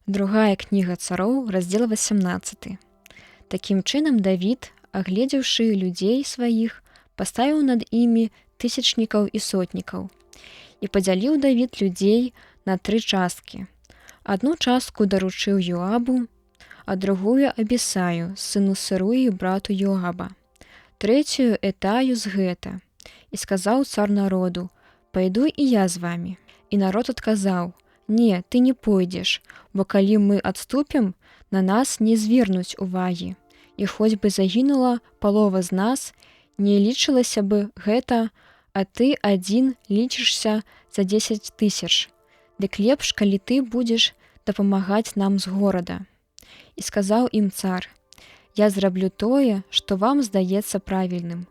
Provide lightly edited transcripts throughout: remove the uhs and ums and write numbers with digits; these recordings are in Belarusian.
Другая кніга цароў, раздзел 18. Такім чынам Давід, агледзеўшы людзей сваіх, паставіў над імі тысячнікаў і сотнікаў. І падзяліў Давід людзей на 3 часткі. Адну частку даручыў Йоабу, а другую Абісаю, сыну Сыруі, брату Йоаба. Трэцюю Этаю з Гета. І сказаў цар народу: «Пайду і я з вамі». І народ адказаў: «Не, ты не пойдзеш, бо калі мы адступім, на нас не звернуць увагі. І хоць бы загінула палова з нас, не лічылася бы гэта, а ты адзін лічышся за 10 000. Дык лепш, калі ты будзеш дапамагаць нам з горада». І сказаў ім цар: «Я зраблю тое, што вам здаецца правільным».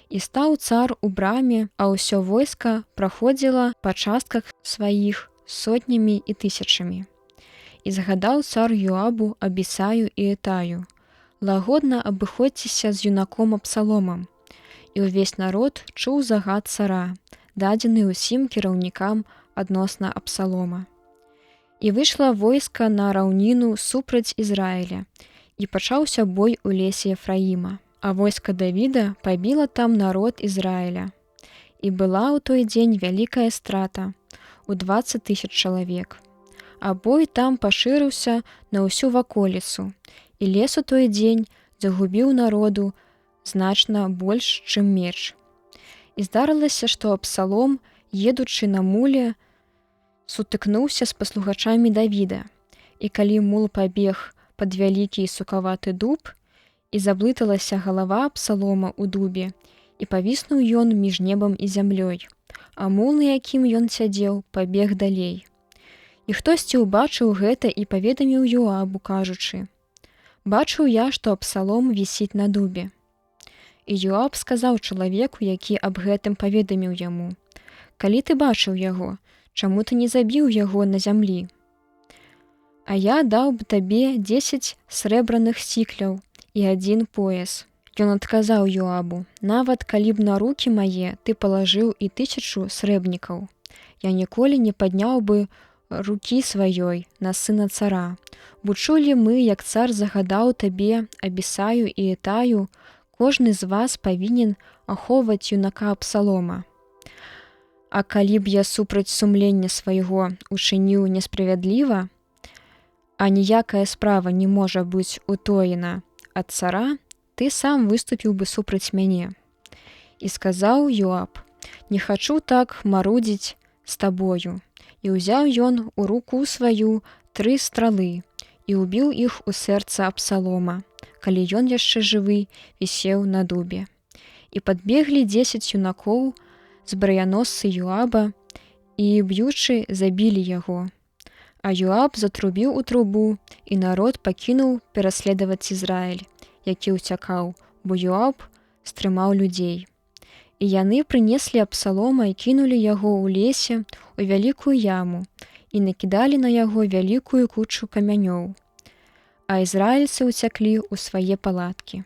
І стаў цар у браме, а ўсё войска праходзіла па частках сваіх сотнямі і тысячамі. І загадаў цар Йоабу, Абісаю і Этаю: «Лагодна абыходзьцеся з юнаком Абсаломам». І ўвесь народ чуў загад цара, дадзены ўсім кіраўнікам адносна Абсалома. І выйшла войска на раўніну супраць Ізраіля, і пачаўся бой у лесе Ефраіма. А войска Давіда пабіла там народ Ізраіля. І была ў той дзень вялікая страта у 20 000 чалавек. А бой там пашырыўся на ўсю ваколіцу, і лес у той дзень загубіў народу значна больш, чым меч. І здарылася, што Абсалом, едучы на муле, сутыкнуўся з паслугачамі Давіда. І калі мул пабег пад вялікі і сукаваты дуб, і заблыталася галава Абсалома ў дубе, і павіснуў ён між небам і зямлёй, а мул, на якім ён сядзеў, пабег далей. І хтосьці ўбачыў гэта і паведаміў Йоабу, кажучы: «Бачыў я, што Абсалом вісіць на дубе». І Йоаб сказаў чалавеку, які аб гэтым паведаміў яму: «Калі ты бачыў яго, чаму ты не забіў яго на зямлі? А я даў бы табе 10 срэбраных сікляў і 1 пояс». Ён адказаў Йоабу: «Нават калі б на рукі мае ты палажыў і 1000 срэбнікаў, я ніколі не падняў бы рукі сваёй на сына цара. Бо чулі мы, як цар загадаў табе, Абісаю і Этаю, кожны з вас павінен ахоўваць юнака Абсалома. А калі б я супраць сумлення свайго учыніў несправядліва, а ніякая справа не можа быць утоена ад цара, ты сам выступіў бы супраць мяне». І сказаў Йоаб: «Не хачу так марудзіць з табою». І ўзяў ён у руку сваю 3 стралы і ўбіў іх у сэрца Абсалома, калі ён яшчэ жывы вісеў на дубе. І падбеглі 10 юнакоў, збраяносцы Йоаба, і, б'ючы, забілі яго. А Йоаб затрубіў у трубу, і народ пакінуў пераследаваць Ізраіль, які ўцякаў, бо Йоаб стрымаў людзей. І яны прынеслі Абсалома і кінулі яго ў лесе у вялікую яму і накідалі на яго вялікую кучу камянёў. А ізраільцы ўцяклі ў свае палаткі.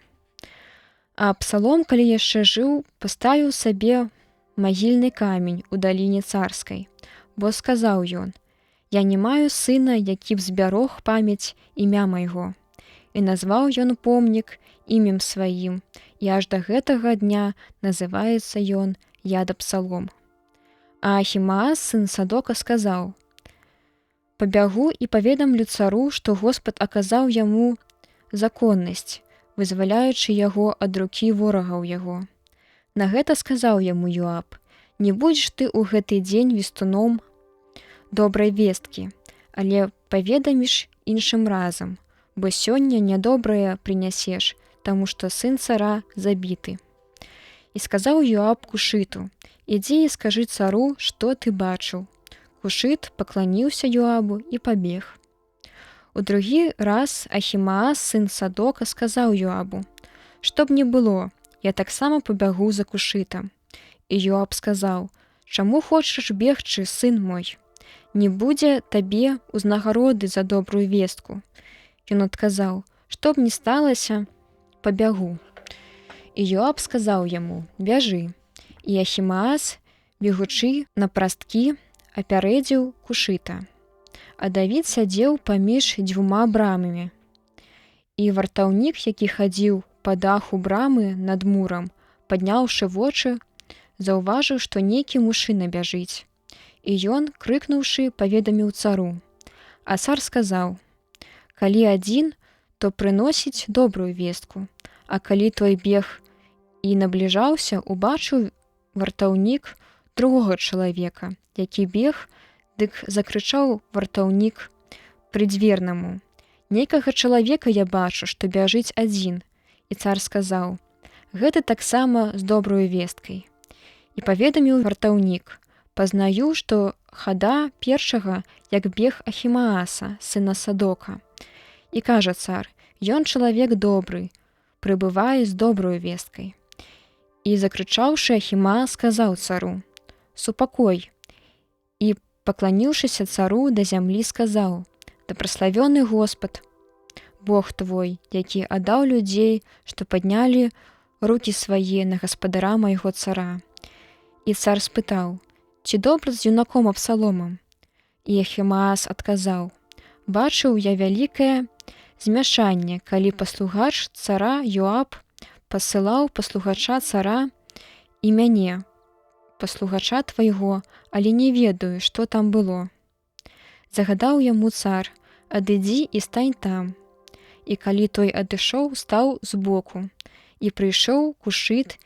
А Абсалом, калі яшчэ жыў, паставіў сабе магільны камень у даліне царскай, бо сказаў ён: «Я не маю сына, які б збярог памяць імя майго». І назваў ён помнік імем сваім, і аж да гэтага дня называецца ён Яд Абсалом. А Ахімаас, сын Садока, сказаў: «Пабягу і паведамлю цару, што Господ аказаў яму законнасць, вызваляючы яго ад рукі ворагаў яго». На гэта сказаў яму Йоаб: «Не будзеш ты ў гэты дзень вестуном добрай весткі, але паведаміш іншым разам, бо сёння нядобрае прынясеш, таму што сын цара забіты». І сказаў Йоаб Кушыту: «Ідзі і скажы цару, што ты бачыў». Кушыт пакланіўся Йоабу і пабег. У другі раз Ахімаас, сын Садока, сказаў Йоабу: «Што б не было, я таксама пабягу за Кушытам». І Йоаб сказаў: «Чаму хочаш бегчы, сын мой? Не будзе табе ўзнагароды за добрую вестку». Ён адказаў: «Што б ні сталася, пабягу». І Йоаб сказаў яму: «Бяжы». І Ахімаас, бегучы на прасткі, апярэдзіў Кушыта. А Давід сядзеў паміж дзвюма брамамі. І вартаўнік, які хадзіў па даху брамы над мурам, падняўшы вочы, заўважыў, што нейкі мужчына бяжыць. І ён, крыкнуўшы, паведаміў цару. А цар сказаў: «Калі адзін, то прыносіць добрую вестку, а калі той бег і набліжаўся, убачыў вартаўнік другога чалавека, які бег, дык закрычаў вартаўнік прыдзвернаму: «Нейкага чалавека я бачу, што бяжыць адзін». І цар сказаў: «Гэта таксама з добрую весткай». І паведаміў вартаўнік: «Пазнаю, што хада першага, як бег Ахімааса, сына Садока». І кажа цар: «Ён чалавек добры, прыбывае з добрую весткай». І закрычаўшы, Ахімаас сказаў цару: «Супакой». І, пакланіўшыся цару да зямлі, сказаў: «Да праславёны Господ, Бог твой, які аддаў людзей, што паднялі рукі свае на гаспадара майго цара». І цар спытаў: «Ці добра з юнаком Абсаломам?» І Ахімаас адказаў: «Бачыў я вялікае змяшанне, калі паслугач цара Йоаб пасылаў паслугача цара і мяне, паслугача твайго, але не ведаю, што там было». Загадаў яму цар: «Адыдзі і стань там». І калі той адышоў, стаў збоку. І прыйшоў Кушыт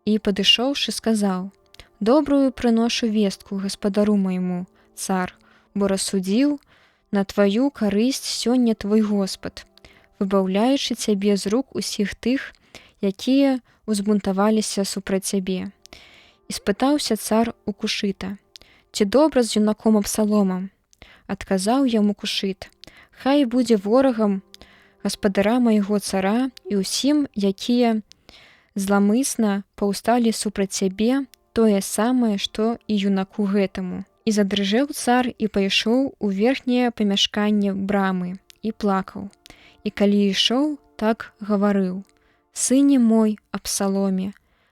і, падышоўшы, сказаў: «Добрую прыношу вестку гаспадару майму, цар, бо рассудзіў на тваю карысць сёння твой Господ, выбаўляючы цябе з рук усіх тых, якія узбунтаваліся супраць цябе». І спытаўся цар у Кушыта: «Ці добра з юнаком Абсаломам?» Адказаў яму Кушыт: «Хай будзе ворагам гаспадара майго цара і ўсім, якія зламысна паўсталі супраць цябе, тое самае, што і юнаку гэтаму». І задрыжэў цар і пайшоў у верхняе памяшканне брамы і плакаў. І калі ішоў, так гаварыў: «Сыне мой, Абсаломе,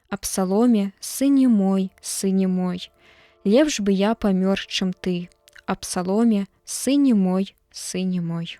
Абсаломе, сыне мой, сыне мой, лепш бы я памёр, чым ты, Абсаломе, сыне мой, сыне мой».